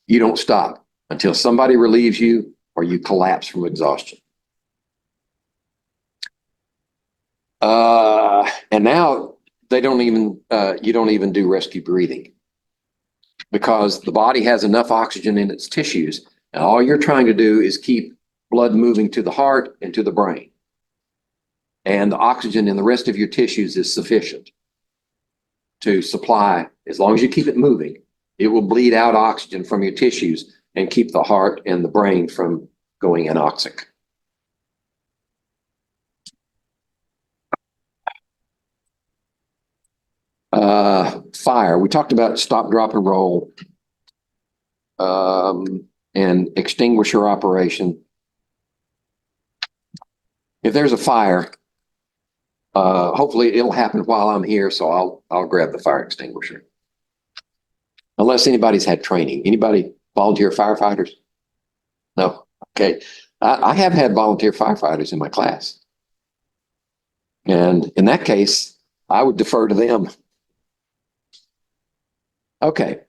A: you don't stop until somebody relieves you or you collapse from exhaustion. And now you don't even do rescue breathing because the body has enough oxygen in its tissues, and all you're trying to do is keep blood moving to the heart and to the brain. And the oxygen in the rest of your tissues is sufficient to supply. As long as you keep it moving, it will bleed out oxygen from your tissues and keep the heart and the brain from going anoxic. Fire. We talked about stop, drop, and roll, and extinguisher operation. If there's a fire, hopefully it'll happen while I'm here, so I'll grab the fire extinguisher. Unless anybody's had training. Anybody volunteer firefighters? No. Okay. I have had volunteer firefighters in my class. And in that case, I would defer to them. Okay.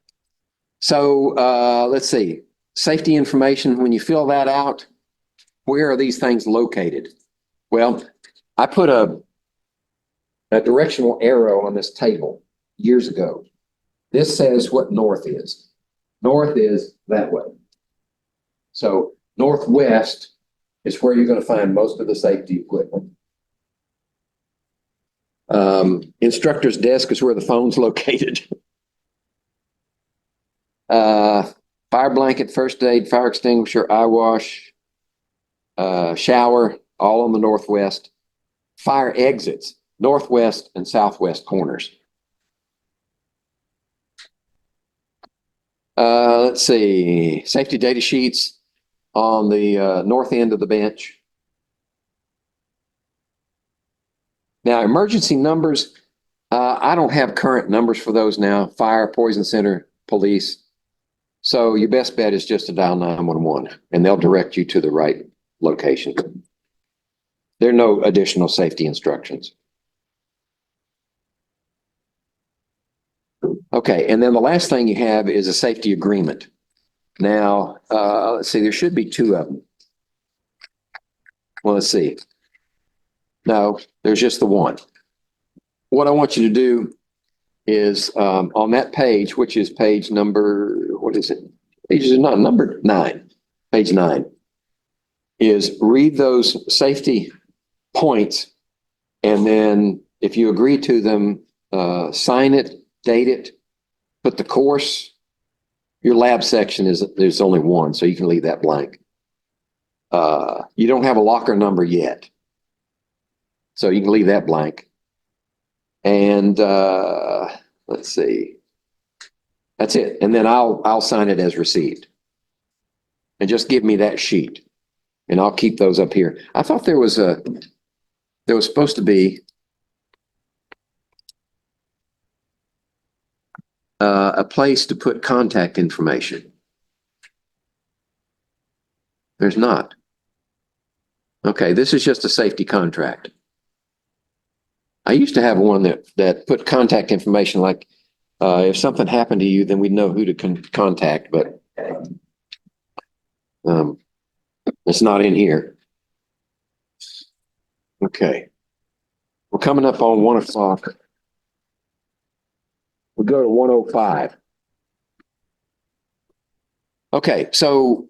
A: So let's see. Safety information, when you fill that out, where are these things located? Well, I put a directional arrow on this table years ago. This says what north is. North is that way. So northwest is where you're going to find most of the safety equipment. Instructor's desk is where the phone's located. Fire blanket, first aid, fire extinguisher, eye wash, shower, all on the northwest. Fire exits, northwest and southwest corners. Let's see, safety data sheets on the north end of the bench. Now, emergency numbers, I don't have current numbers for those now. Fire, poison center, police. So your best bet is just to dial 911 and they'll direct you to the right location. There are no additional safety instructions. Okay, and then the last thing you have is a safety agreement. Now, let's see, there should be two of them. Well, let's see. No, there's just the one. What I want you to do is on that page, which is page number, what is it? Pages are not numbered, 9, page 9, is read those safety points. And then if you agree to them, sign it, date it, put the course. Your lab section is, there's only one, so you can leave that blank. You don't have a locker number yet, so you can leave that blank. And let's see, that's it. And then I'll sign it as received. And just give me that sheet, and I'll keep those up here. I thought there was supposed to be a place to put contact information. There's not. Okay, this is just a safety contract. I used to have one that put contact information, like if something happened to you, then we'd know who to contact, but it's not in here. Okay. We're coming up on 1 o'clock. We go to 1:05. Okay, so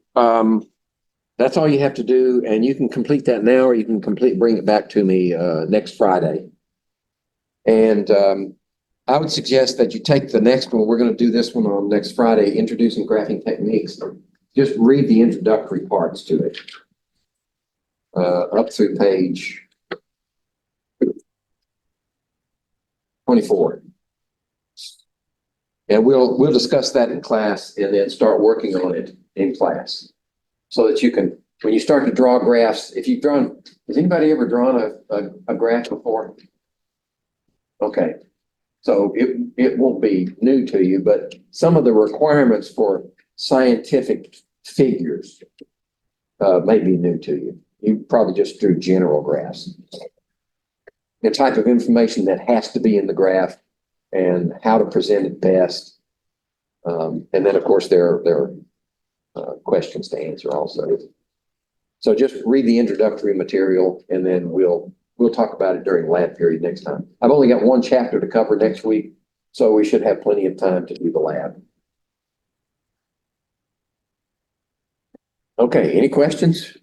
A: that's all you have to do, and you can complete that now, or you can bring it back to me next Friday. And I would suggest that you take the next one. We're going to do this one on next Friday, introducing graphing techniques. Just read the introductory parts to it up through page 24. And we'll discuss that in class and then start working on it in class so that you can, when you start to draw graphs, if you've drawn, has anybody ever drawn a graph before? Okay. So it won't be new to you, but some of the requirements for scientific figures may be new to you. You probably just drew general graphs. The type of information that has to be in the graph and how to present it best. And then, of course, there are questions to answer also. So just read the introductory material, and then we'll talk about it during lab period next time. I've only got one chapter to cover next week, so we should have plenty of time to do the lab. Okay, any questions?